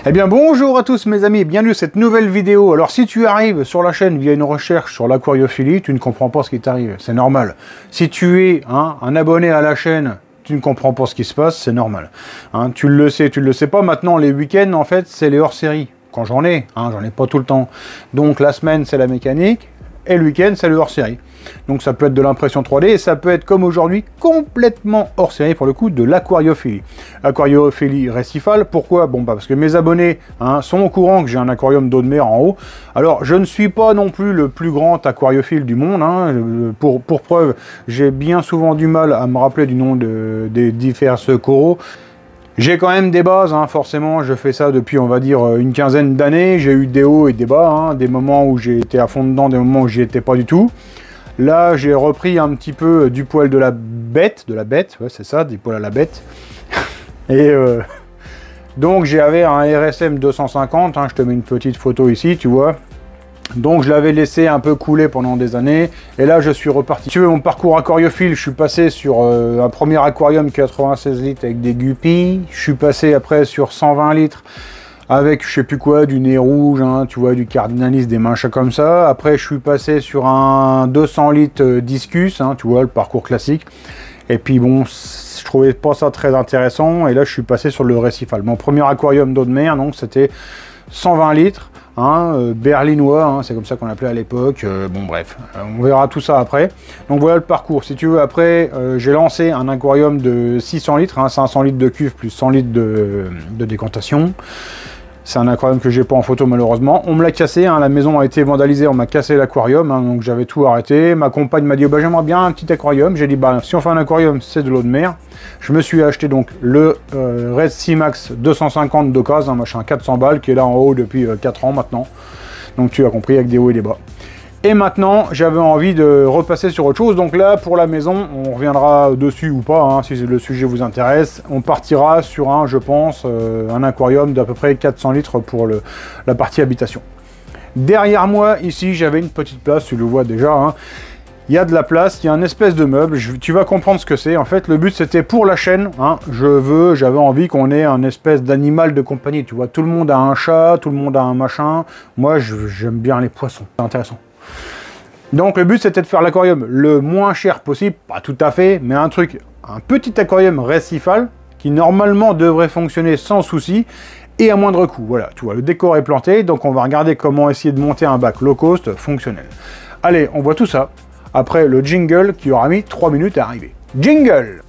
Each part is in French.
Eh bien bonjour à tous mes amis, bienvenue à cette nouvelle vidéo. Alors si tu arrives sur la chaîne via une recherche sur l'aquariophilie, tu ne comprends pas ce qui t'arrive, c'est normal. Si tu es un abonné à la chaîne, tu ne comprends pas ce qui se passe, c'est normal. Tu le sais pas, maintenant les week-ends en fait c'est les hors-série. Quand j'en ai pas tout le temps. Donc la semaine c'est la mécanique, et le week-end c'est le hors-série. Donc ça peut être de l'impression 3D et ça peut être comme aujourd'hui complètement hors série pour le coup de l'aquariophilie. Aquariophilie récifale, pourquoi? Bon bah parce que mes abonnés sont au courant que j'ai un aquarium d'eau de mer en haut. Alors je ne suis pas non plus le plus grand aquariophile du monde, pour preuve j'ai bien souvent du mal à me rappeler du nom des divers coraux. J'ai quand même des bases, forcément, je fais ça depuis, on va dire, une quinzaine d'années. J'ai eu des hauts et des bas, des moments où j'ai été à fond dedans, des moments où j'y étais pas du tout. Là, j'ai repris un petit peu du poil de la bête, ouais, c'est ça, du poil à la bête. Et donc, j'avais un RSM 250, je te mets une petite photo ici, tu vois. Donc, je l'avais laissé un peu couler pendant des années, et là, je suis reparti. Si tu veux, mon parcours aquariophile, je suis passé sur un premier aquarium 96 litres avec des guppies. Je suis passé après sur 120 litres avec je sais plus quoi, du nez rouge, tu vois, du cardinalis, des machins comme ça. Après, je suis passé sur un 200 litres discus, tu vois, le parcours classique. Et puis bon, je trouvais pas ça très intéressant. Et là, je suis passé sur le récifal. Mon premier aquarium d'eau de mer, donc, c'était 120 litres, berlinois, c'est comme ça qu'on l'appelait à l'époque. Bon, bref, on verra tout ça après. Donc voilà le parcours. Si tu veux, après, j'ai lancé un aquarium de 600 litres, 500 litres de cuve plus 100 litres de décantation. C'est un aquarium que j'ai pas en photo malheureusement. On me l'a cassé, la maison a été vandalisée, on m'a cassé l'aquarium, donc j'avais tout arrêté. Ma compagne m'a dit, bah, j'aimerais bien un petit aquarium. J'ai dit, bah, si on fait un aquarium, c'est de l'eau de mer. Je me suis acheté donc le Red Sea Max 250 d'occasion, un machin 400 balles, qui est là en haut depuis 4 ans maintenant. Donc tu as compris, avec des hauts et des bas. Et maintenant, j'avais envie de repasser sur autre chose. Donc là, pour la maison, on reviendra dessus ou pas, si le sujet vous intéresse. On partira sur je pense, un aquarium d'à peu près 400 litres pour la partie habitation. Derrière moi, ici, j'avais une petite place, tu le vois déjà. Il y a de la place, il y a une espèce de meuble. Tu vas comprendre ce que c'est. En fait, le but, c'était pour la chaîne. J'avais envie qu'on ait un espèce d'animal de compagnie. Tu vois, tout le monde a un chat, tout le monde a un machin. Moi, j'aime bien les poissons. C'est intéressant. Donc le but c'était de faire l'aquarium le moins cher possible, pas tout à fait, mais un petit aquarium récifal qui normalement devrait fonctionner sans souci et à moindre coût. Voilà, tu vois, le décor est planté, donc on va regarder comment essayer de monter un bac low cost fonctionnel. Allez, on voit tout ça après le jingle qui aura mis 3 minutes à arriver. Jingle!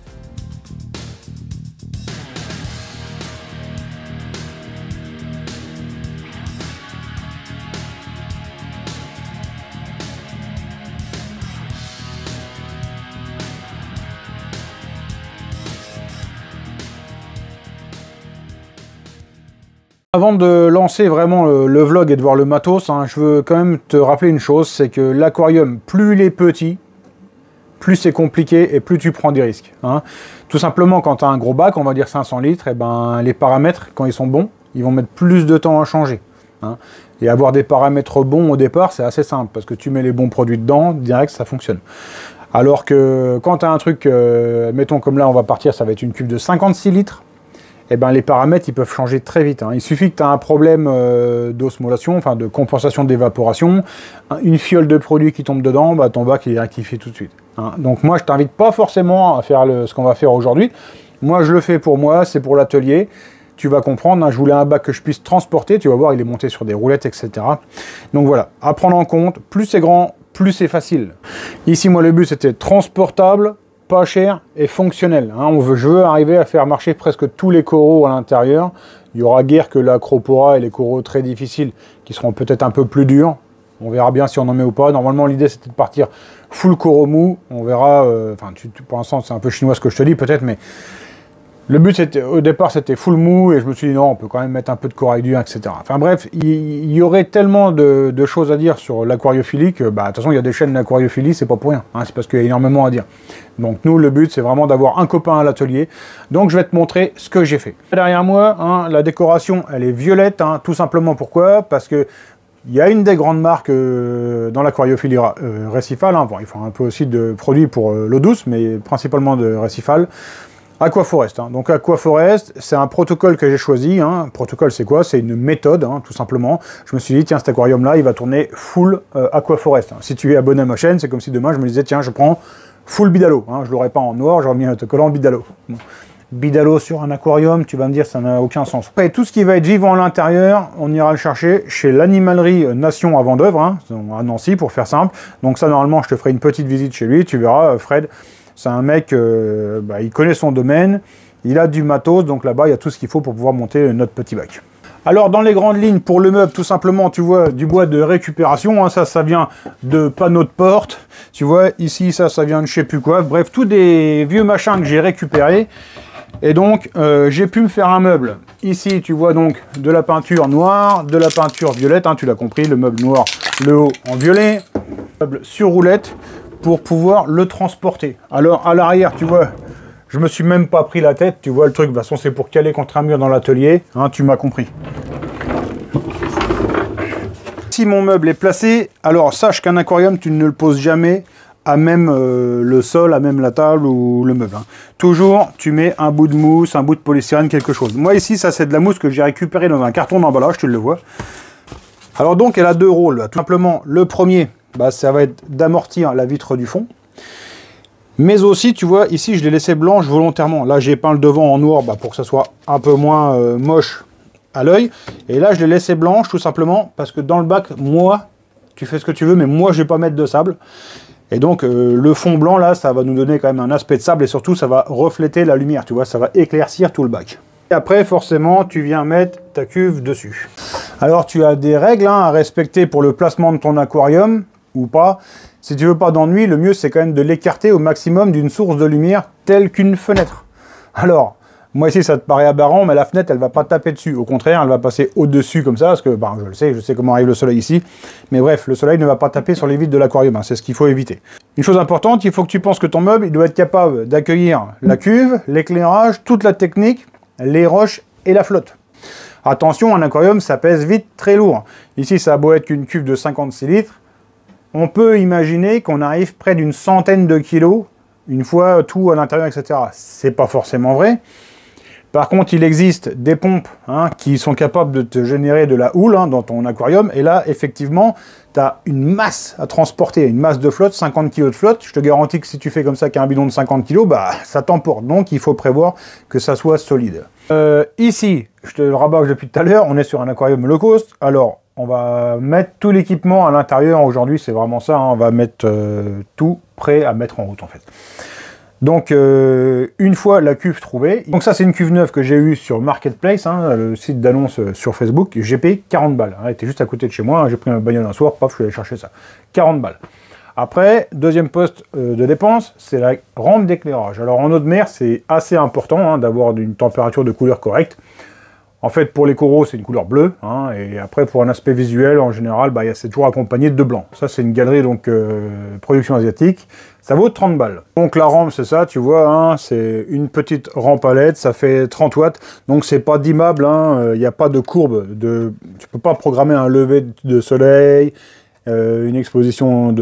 Avant de lancer vraiment le vlog et de voir le matos, je veux quand même te rappeler une chose, c'est que l'aquarium, plus il est petit, plus c'est compliqué et plus tu prends des risques. Tout simplement, quand tu as un gros bac, on va dire 500 litres, et les paramètres, quand ils sont bons, ils vont mettre plus de temps à changer. Et avoir des paramètres bons au départ, c'est assez simple, parce que tu mets les bons produits dedans, direct, ça fonctionne. Alors que quand tu as un truc, mettons comme là, on va partir, ça va être une cuve de 56 litres, les paramètres ils peuvent changer très vite. Il suffit que tu as un problème d'osmolation, enfin de compensation d'évaporation, une fiole de produit qui tombe dedans, ton bac il est rectifié tout de suite. Donc moi je t'invite pas forcément à faire ce qu'on va faire aujourd'hui. Moi je le fais pour moi, c'est pour l'atelier. Tu vas comprendre, je voulais un bac que je puisse transporter, tu vas voir il est monté sur des roulettes, etc. Donc voilà, à prendre en compte, plus c'est grand, plus c'est facile. Ici moi le but c'était transportable, pas cher et fonctionnel. Je veux arriver à faire marcher presque tous les coraux à l'intérieur. Il y aura guère que l'acropora et les coraux très difficiles qui seront peut-être un peu plus durs. On verra bien si on en met ou pas. Normalement, l'idée c'était de partir full coraux mou. On verra. Pour l'instant, c'est un peu chinois ce que je te dis peut-être, mais le but au départ c'était full mou et je me suis dit non, on peut quand même mettre un peu de corail dur, etc. Enfin bref, il y aurait tellement de choses à dire sur l'aquariophilie que de toute façon il y a des chaînes d'aquariophilie, c'est pas pour rien, c'est parce qu'il y a énormément à dire. Donc nous le but c'est vraiment d'avoir un copain à l'atelier, donc je vais te montrer ce que j'ai fait. Derrière moi, la décoration elle est violette, tout simplement pourquoi? Parce que il y a une des grandes marques dans l'aquariophilie récifale, bon, ils font un peu aussi de produits pour l'eau douce, mais principalement de récifale. Aquaforest. Hein. Donc Aquaforest, c'est un protocole que j'ai choisi. Hein. Protocole, c'est quoi? C'est une méthode, hein, tout simplement. Je me suis dit, tiens, cet aquarium-là, il va tourner full Aquaforest. Hein. Si tu es abonné à ma chaîne, c'est comme si demain, je me disais, tiens, je prends full Bidalo. Hein. Je ne l'aurais pas en noir, j'aurais mis un autocollant Bidalo. Bon. Bidalo sur un aquarium, tu vas me dire, ça n'a aucun sens. Après, tout ce qui va être vivant à l'intérieur, on ira le chercher chez l'animalerie Nation à Vendœuvre, hein, à Nancy, pour faire simple. Donc ça, normalement, je te ferai une petite visite chez lui. Tu verras, Fred, c'est un mec, il connaît son domaine, il a du matos, donc là-bas, il y a tout ce qu'il faut pour pouvoir monter notre petit bac. Alors, dans les grandes lignes, pour le meuble, tout simplement, tu vois, du bois de récupération, hein, ça vient de panneaux de porte, tu vois, ici, ça vient de je sais plus quoi, bref, tous des vieux machins que j'ai récupérés. Et donc, j'ai pu me faire un meuble. Ici, tu vois donc de la peinture noire, de la peinture violette, hein, tu l'as compris, le meuble noir, le haut en violet, meuble sur roulette pour pouvoir le transporter. Alors, à l'arrière, tu vois, je me suis même pas pris la tête, tu vois le truc, de toute façon, c'est pour caler contre un mur dans l'atelier, hein, tu m'as compris. Si mon meuble est placé, alors sache qu'un aquarium, tu ne le poses jamais à même le sol, à même la table ou le meuble. Hein. Toujours, tu mets un bout de mousse, un bout de polystyrène, quelque chose. Moi ici, ça c'est de la mousse que j'ai récupérée dans un carton d'emballage, tu le vois. Alors donc, elle a deux rôles. Tout simplement, le premier, bah, ça va être d'amortir la vitre du fond. Mais aussi, tu vois, ici, je l'ai laissé blanche volontairement. Là, j'ai peint le devant en noir bah, pour que ça soit un peu moins moche à l'œil. Et là, je l'ai laissé blanche tout simplement parce que dans le bac, moi, tu fais ce que tu veux, mais moi, je vais pas mettre de sable. Et donc, le fond blanc, là, ça va nous donner quand même un aspect de sable et surtout, ça va refléter la lumière, tu vois, ça va éclaircir tout le bac. Et après, forcément, tu viens mettre ta cuve dessus. Alors, tu as des règles hein, à respecter pour le placement de ton aquarium, ou pas. Si tu veux pas d'ennui, le mieux, c'est quand même de l'écarter au maximum d'une source de lumière telle qu'une fenêtre. Alors, moi ici, ça te paraît aberrant, mais la fenêtre, elle va pas taper dessus. Au contraire, elle va passer au-dessus comme ça, parce que, bah, je sais comment arrive le soleil ici. Mais bref, le soleil ne va pas taper sur les vitres de l'aquarium, hein, c'est ce qu'il faut éviter. Une chose importante, il faut que tu penses que ton meuble, il doit être capable d'accueillir la cuve, l'éclairage, toute la technique, les roches et la flotte. Attention, un aquarium, ça pèse vite très lourd. Ici, ça a beau être qu'une cuve de 56 litres. On peut imaginer qu'on arrive près d'une centaine de kilos, une fois tout à l'intérieur, etc. C'est pas forcément vrai. Par contre, il existe des pompes hein, qui sont capables de te générer de la houle hein, dans ton aquarium. Et là, effectivement, tu as une masse à transporter, une masse de flotte, 50 kg de flotte. Je te garantis que si tu fais comme ça qu'un bidon de 50 kg, bah, ça t'emporte. Donc, il faut prévoir que ça soit solide. Ici, je te le rabâche depuis tout à l'heure, on est sur un aquarium low cost. Alors, on va mettre tout l'équipement à l'intérieur. Aujourd'hui, c'est vraiment ça. Hein, on va mettre tout prêt à mettre en route, en fait. Donc, une fois la cuve trouvée, donc ça c'est une cuve neuve que j'ai eue sur Marketplace, hein, le site d'annonce sur Facebook, j'ai payé 40 balles. Elle était juste à côté de chez moi, j'ai pris ma bagnole un soir, paf, je suis allé chercher ça. 40 balles. Après, deuxième poste de dépense, c'est la rampe d'éclairage. Alors en eau de mer, c'est assez important hein, d'avoir une température de couleur correcte. En fait, pour les coraux, c'est une couleur bleue, hein, et après, pour un aspect visuel, en général, bah, c'est toujours accompagné de blanc. Ça, c'est une galerie, donc, production asiatique. Ça vaut 30 balles. Donc, la rampe, c'est ça, tu vois, hein, c'est une petite rampe à LED, ça fait 30 watts, donc c'est pas dimmable, il n'y a pas de courbe, tu peux pas programmer un lever de soleil, une exposition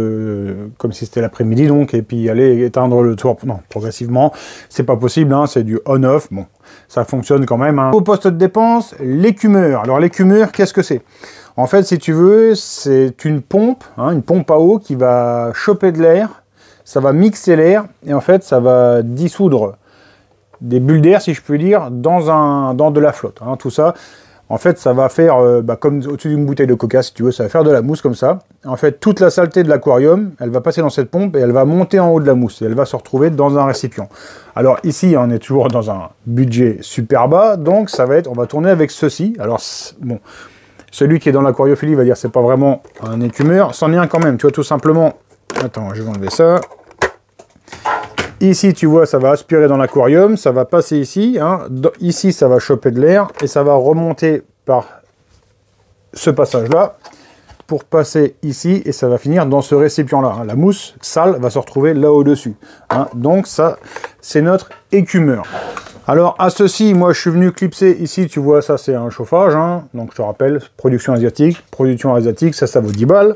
comme si c'était l'après-midi, donc, et puis aller éteindre le tour, non, progressivement, c'est pas possible, hein, c'est du on-off, bon. Ça fonctionne quand même. Hein. Au poste de dépense, l'écumeur. Alors l'écumeur, qu'est-ce que c'est? En fait, si tu veux, c'est une pompe à eau qui va choper de l'air, ça va mixer l'air, et en fait, ça va dissoudre des bulles d'air, si je puis dire, dans de la flotte. Hein, tout ça, en fait, ça va faire, comme au-dessus d'une bouteille de coca, si tu veux, ça va faire de la mousse comme ça. En fait, toute la saleté de l'aquarium, elle va passer dans cette pompe et elle va monter en haut de la mousse. Et elle va se retrouver dans un récipient. Alors ici, on est toujours dans un budget super bas, donc ça va être, on va tourner avec ceci. Alors, bon, celui qui est dans l'aquariophilie va dire c'est pas vraiment un écumeur, c'en est un quand même, tu vois, tout simplement. Attends, je vais enlever ça. Ici, tu vois, ça va aspirer dans l'aquarium, ça va passer ici. Hein. Ici, ça va choper de l'air et ça va remonter par ce passage-là pour passer ici et ça va finir dans ce récipient-là. Hein. La mousse sale va se retrouver là au-dessus. Hein. Donc ça, c'est notre écumeur. Alors à ceci, moi, je suis venu clipser ici, tu vois, ça c'est un chauffage. Hein. Donc je te rappelle, production asiatique, ça vaut 10 balles.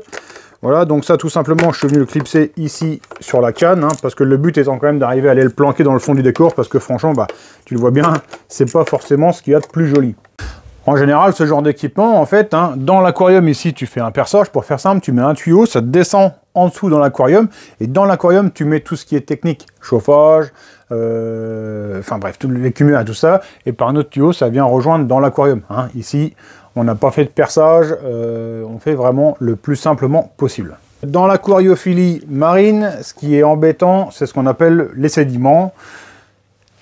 Voilà, donc ça tout simplement, je suis venu le clipser ici sur la canne, hein, parce que le but étant quand même d'arriver à aller le planquer dans le fond du décor, parce que franchement, bah, tu le vois bien, c'est pas forcément ce qu'il y a de plus joli. En général, ce genre d'équipement, en fait, hein, dans l'aquarium ici, tu fais un perçage, pour faire simple, tu mets un tuyau, ça descend en dessous dans l'aquarium, et dans l'aquarium, tu mets tout ce qui est technique, chauffage, enfin bref, tout l'écumeur et tout ça, et par un autre tuyau, ça vient rejoindre dans l'aquarium. Hein. Ici, on n'a pas fait de perçage, on fait vraiment le plus simplement possible. Dans l'aquariophilie marine, ce qui est embêtant, c'est ce qu'on appelle les sédiments.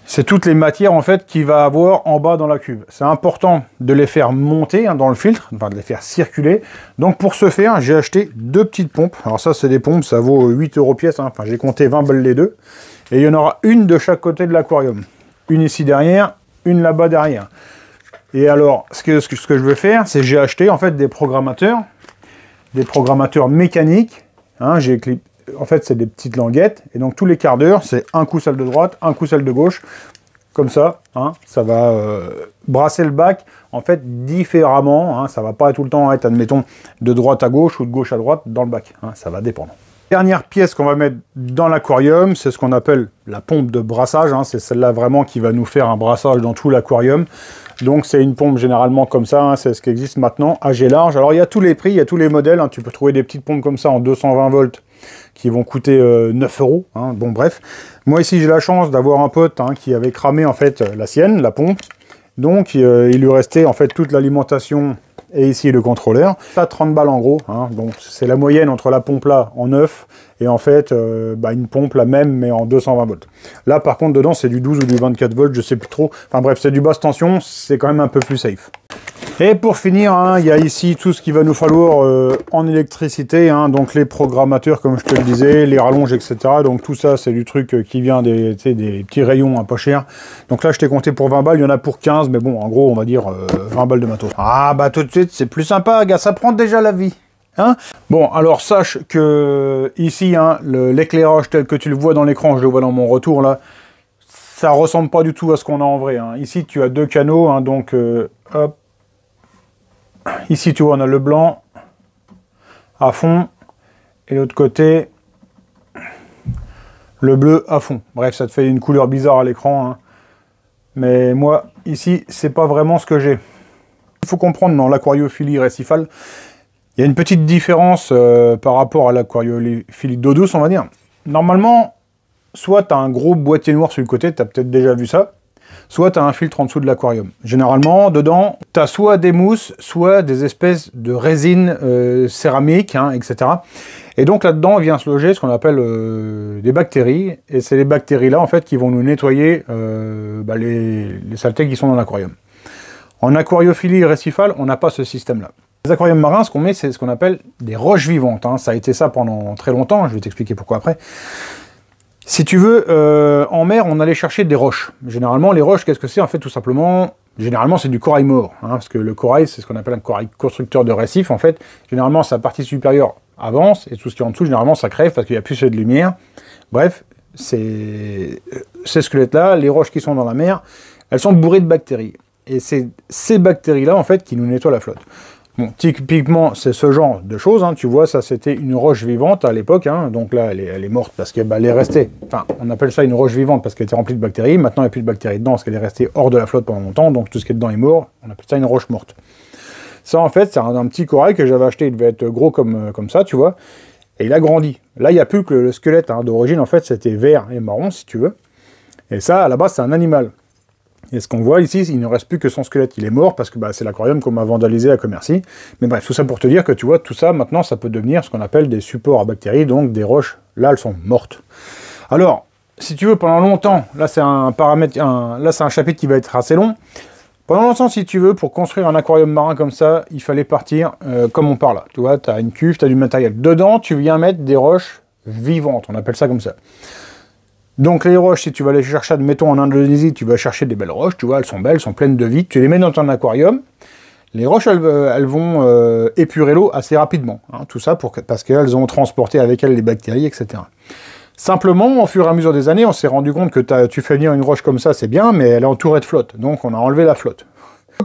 C'est toutes les matières en fait qu'il va avoir en bas dans la cuve. C'est important de les faire monter hein, dans le filtre, enfin de les faire circuler. Donc pour ce faire, j'ai acheté 2 petites pompes. Alors ça c'est des pompes, ça vaut 8 € pièce. Hein. Enfin j'ai compté 20 balles les deux. Et il y en aura une de chaque côté de l'aquarium. Une ici derrière, une là-bas derrière. Et alors ce que je veux faire, c'est j'ai acheté en fait des programmateurs mécaniques. Hein, en fait, c'est des petites languettes, et donc tous les quarts d'heure, c'est un coup celle de droite, un coup celle de gauche, comme ça, hein, ça va brasser le bac, en fait, différemment, hein, ça va pas tout le temps être, admettons, de droite à gauche ou de gauche à droite dans le bac, hein, ça va dépendre. Dernière pièce qu'on va mettre dans l'aquarium, c'est ce qu'on appelle la pompe de brassage, hein, c'est celle-là vraiment qui va nous faire un brassage dans tout l'aquarium. Donc c'est une pompe généralement comme ça, hein, c'est ce qui existe maintenant, à jet large. Alors il y a tous les prix, il y a tous les modèles, hein, tu peux trouver des petites pompes comme ça en 220 volts qui vont coûter 9 €. Hein, bon bref, moi ici j'ai la chance d'avoir un pote hein, qui avait cramé en fait la sienne, la pompe. Donc il lui restait en fait toute l'alimentation et ici le contrôleur. Ça 30 balles en gros, hein, donc c'est la moyenne entre la pompe là en neuf et en fait une pompe la même mais en 220 volts. Là par contre dedans c'est du 12 ou du 24 volts, je sais plus trop. Enfin bref, c'est du basse tension, c'est quand même un peu plus safe. Et pour finir, hein, il y a ici tout ce qu'il va nous falloir en électricité, hein, donc les programmateurs comme je te le disais, les rallonges, etc. Donc tout ça c'est du truc qui vient des petits rayons hein, pas chers. Donc là je t'ai compté pour 20 balles, il y en a pour 15, mais bon en gros on va dire 20 balles de matos. Ah bah tout de suite c'est plus sympa, gars, ça prend déjà la vie. Hein, bon, alors sache que ici, hein, l'éclairage tel que tu le vois dans l'écran, je le vois dans mon retour là, ça ressemble pas du tout à ce qu'on a en vrai. Hein. Ici tu as 2 canaux, hein, donc hop. Ici, tu vois, on a le blanc à fond et l'autre côté, le bleu à fond. Bref, ça te fait une couleur bizarre à l'écran. Hein. Mais moi, ici, c'est pas vraiment ce que j'ai. Il faut comprendre, dans l'aquariophilie récifale, il y a une petite différence par rapport à l'aquariophilie d'eau douce, on va dire. Normalement, soit tu as un gros boîtier noir sur le côté, tu as peut-être déjà vu ça. Soit tu as un filtre en dessous de l'aquarium. Généralement, dedans, tu as soit des mousses, soit des espèces de résine céramique, hein, etc. Et donc là-dedans vient se loger ce qu'on appelle des bactéries. Et c'est les bactéries-là, en fait, qui vont nous nettoyer les saletés qui sont dans l'aquarium. En aquariophilie récifale, on n'a pas ce système-là. Les aquariums marins, ce qu'on met, c'est ce qu'on appelle des roches vivantes. Hein. Ça a été ça pendant très longtemps, je vais t'expliquer pourquoi après. Si tu veux, en mer, on allait chercher des roches. Généralement, les roches, qu'est-ce que c'est? En fait, tout simplement, généralement, c'est du corail mort. Hein, parce que le corail, c'est ce qu'on appelle un corail constructeur de récif. En fait, généralement, sa partie supérieure avance, et tout ce qui est en dessous, généralement, ça crève parce qu'il n'y a plus de lumière. Bref, ces squelettes-là, les roches qui sont dans la mer, elles sont bourrées de bactéries. Et c'est ces bactéries-là, en fait, qui nous nettoient la flotte. Bon, typiquement, c'est ce genre de choses, hein, tu vois, ça c'était une roche vivante à l'époque, hein, donc là elle est morte parce qu'elle est restée, enfin on appelle ça une roche vivante parce qu'elle était remplie de bactéries, maintenant il n'y a plus de bactéries dedans parce qu'elle est restée hors de la flotte pendant longtemps, donc tout ce qui est dedans est mort, on appelle ça une roche morte. Ça en fait c'est un petit corail que j'avais acheté, il devait être gros comme ça, tu vois, et il a grandi. Là il n'y a plus que le squelette, hein, d'origine en fait c'était vert et marron si tu veux, et ça à la base c'est un animal. Et ce qu'on voit ici, il ne reste plus que son squelette. Il est mort parce que c'est l'aquarium qu'on m'a vandalisé à Commercy. Mais bref, tout ça pour te dire que tu vois, tout ça, maintenant, ça peut devenir ce qu'on appelle des supports à bactéries, donc des roches. Là, elles sont mortes. Alors, si tu veux, pendant longtemps, là, c'est un paramètre, là, c'est un chapitre qui va être assez long. Pendant longtemps, si tu veux, pour construire un aquarium marin comme ça, il fallait partir comme on parle là. Tu vois, tu as une cuve, tu as du matériel. Dedans, tu viens mettre des roches vivantes. On appelle ça comme ça. Donc les roches, si tu vas les chercher, admettons en Indonésie, tu vas chercher des belles roches, tu vois, elles sont belles, elles sont pleines de vie, tu les mets dans ton aquarium, les roches, elles vont épurer l'eau assez rapidement, hein, tout ça parce qu'elles ont transporté avec elles les bactéries, etc. Simplement, au fur et à mesure des années, on s'est rendu compte que tu fais venir une roche comme ça, c'est bien, mais elle est entourée de flotte, donc on a enlevé la flotte.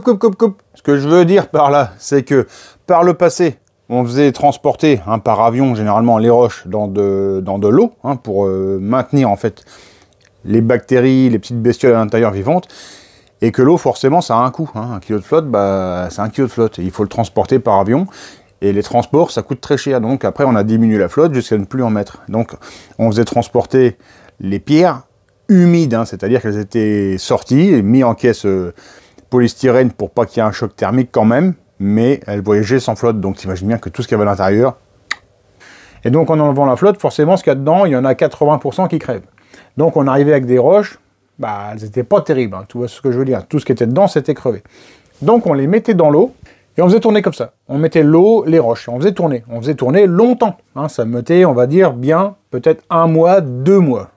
Coupe. Ce que je veux dire par là, c'est que par le passé, on faisait transporter par avion généralement les roches dans de l'eau pour maintenir en fait les bactéries, les petites bestioles à l'intérieur vivantes, et que l'eau forcément ça a un coût. 1 kilo de flotte, bah, c'est 1 kilo de flotte, et il faut le transporter par avion, et les transports ça coûte très cher, donc après on a diminué la flotte jusqu'à ne plus en mettre. Donc on faisait transporter les pierres humides, c'est-à-dire qu'elles étaient sorties et mises en caisse polystyrène pour pas qu'il y ait un choc thermique quand même, mais elles voyageaient sans flotte, donc t'imagines bien que tout ce qu'il y avait à l'intérieur. Et donc en enlevant la flotte, forcément ce qu'il y a dedans, il y en a 80% qui crèvent. Donc on arrivait avec des roches, bah elles n'étaient pas terribles, tu vois ce que je veux dire, tout ce qui était dedans c'était crevé. Donc on les mettait dans l'eau, et on faisait tourner comme ça. On mettait l'eau, les roches, on faisait tourner longtemps. Ça mettait, on va dire, bien, peut-être 1 mois, 2 mois.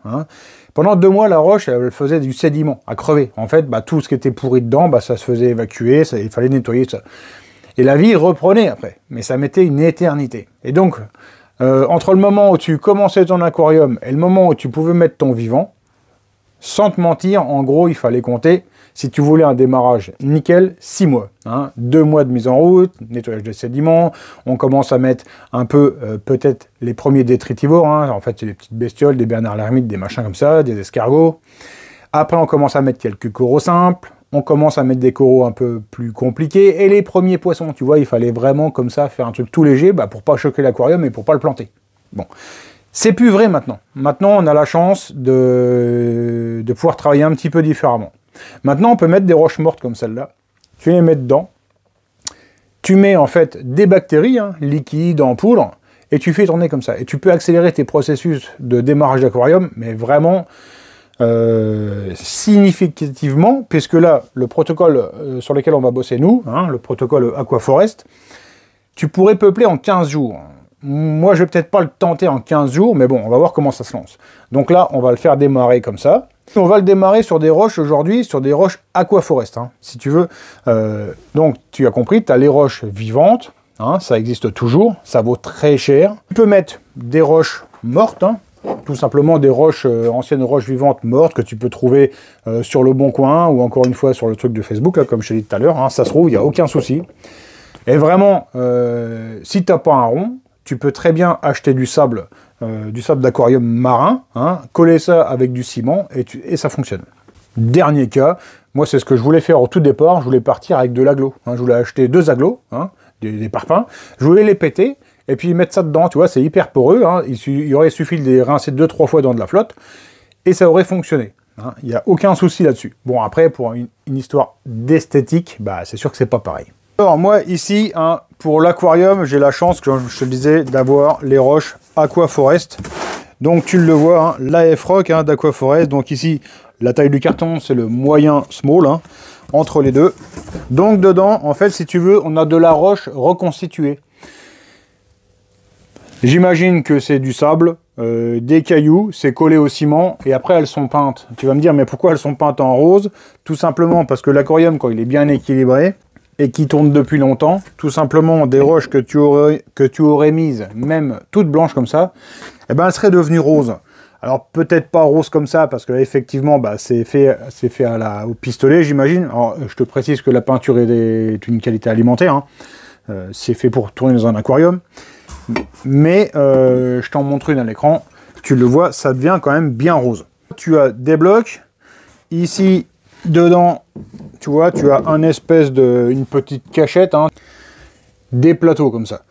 Pendant 2 mois, la roche, elle faisait du sédiment à crever. En fait, bah, tout ce qui était pourri dedans, bah, ça se faisait évacuer, il fallait nettoyer ça. Et la vie reprenait après, mais ça mettait une éternité. Et donc, entre le moment où tu commençais ton aquarium et le moment où tu pouvais mettre ton vivant, sans te mentir, en gros, il fallait compter, si tu voulais un démarrage nickel, 6 mois. 2 mois de mise en route, nettoyage des sédiments, on commence à mettre un peu, peut-être, les premiers détritivores, en fait, c'est des petites bestioles, des bernard l'ermite, des machins comme ça, des escargots. Après, on commence à mettre quelques coraux simples, on commence à mettre des coraux un peu plus compliqués, et les premiers poissons, tu vois, il fallait vraiment, comme ça, faire un truc tout léger, bah, pour pas choquer l'aquarium et pour pas le planter. Bon. C'est plus vrai maintenant. Maintenant, on a la chance de pouvoir travailler un petit peu différemment. Maintenant, on peut mettre des roches mortes comme celle-là. Tu les mets dedans. Tu mets en fait des bactéries, liquides, en poudre, et tu fais tourner comme ça. Et tu peux accélérer tes processus de démarrage d'aquarium, mais vraiment significativement, puisque là, le protocole sur lequel on va bosser nous, le protocole Aquaforest, tu pourrais peupler en 15 jours. Moi, je vais peut-être pas le tenter en 15 jours, mais bon, on va voir comment ça se lance. Donc là, on va le faire démarrer comme ça. On va le démarrer sur des roches aujourd'hui, sur des roches Aquaforest, si tu veux. Donc, tu as compris, tu as les roches vivantes, ça existe toujours, ça vaut très cher. Tu peux mettre des roches mortes, tout simplement des roches, anciennes roches vivantes mortes que tu peux trouver sur le Bon Coin, ou encore une fois sur le truc de Facebook, là, comme je t'ai dit tout à l'heure, ça se trouve, il n'y a aucun souci. Et vraiment, si tu n'as pas un rond, tu peux très bien acheter du sable d'aquarium marin, coller ça avec du ciment, et ça fonctionne. Dernier cas, moi c'est ce que je voulais faire au tout départ, je voulais partir avec de l'aglo. Je voulais acheter 2 aglos, des parpaings, je voulais les péter, et puis mettre ça dedans, tu vois, c'est hyper poreux, il aurait suffi de les rincer 2-3 fois dans de la flotte, et ça aurait fonctionné. Il n'y a aucun souci là-dessus. Bon, après, pour une histoire d'esthétique, bah, c'est sûr que c'est pas pareil. Alors moi ici, pour l'aquarium, j'ai la chance, comme je te le disais, d'avoir les roches Aquaforest. Donc tu le vois, l'AF-Rock d'Aquaforest. Donc ici, la taille du carton, c'est le moyen small, entre les deux. Donc dedans, en fait, si tu veux, on a de la roche reconstituée. J'imagine que c'est du sable, des cailloux, c'est collé au ciment, et après elles sont peintes. Tu vas me dire, mais pourquoi elles sont peintes en rose? Tout simplement parce que l'aquarium, quand il est bien équilibré, et qui tourne depuis longtemps, tout simplement des roches que tu aurais mises, même toutes blanches comme ça, eh ben elles seraient devenues roses. Alors peut-être pas rose comme ça, parce que effectivement, bah, c'est fait au pistolet, j'imagine. Alors je te précise que la peinture est une qualité alimentaire, c'est fait pour tourner dans un aquarium. Mais je t'en montre une à l'écran, tu le vois, ça devient quand même bien rose. Tu as des blocs, ici, dedans, tu vois, tu as une petite cachette, des plateaux comme ça.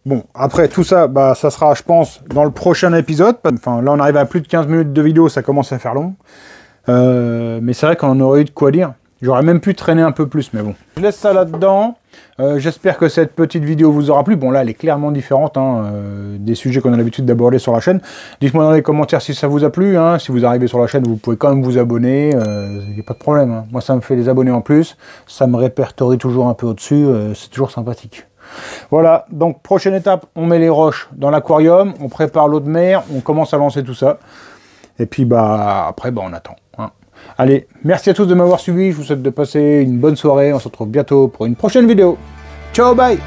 Bon, après tout ça, bah, ça sera, je pense, dans le prochain épisode. Enfin, là, on arrive à plus de 15 minutes de vidéo, ça commence à faire long. Mais c'est vrai qu'on aurait eu de quoi dire. J'aurais même pu traîner un peu plus, mais bon. Je laisse ça là-dedans. J'espère que cette petite vidéo vous aura plu. Bon, là, elle est clairement différente des sujets qu'on a l'habitude d'aborder sur la chaîne. Dites-moi dans les commentaires si ça vous a plu. Si vous arrivez sur la chaîne, vous pouvez quand même vous abonner. Il n'y a pas de problème. Moi, ça me fait des abonnés en plus. Ça me répertorie toujours un peu au-dessus. C'est toujours sympathique. Voilà, donc prochaine étape, on met les roches dans l'aquarium. On prépare l'eau de mer. On commence à lancer tout ça. Et puis, bah, après, bah, on attend. Allez, merci à tous de m'avoir suivi, je vous souhaite de passer une bonne soirée, on se retrouve bientôt pour une prochaine vidéo. Ciao, bye!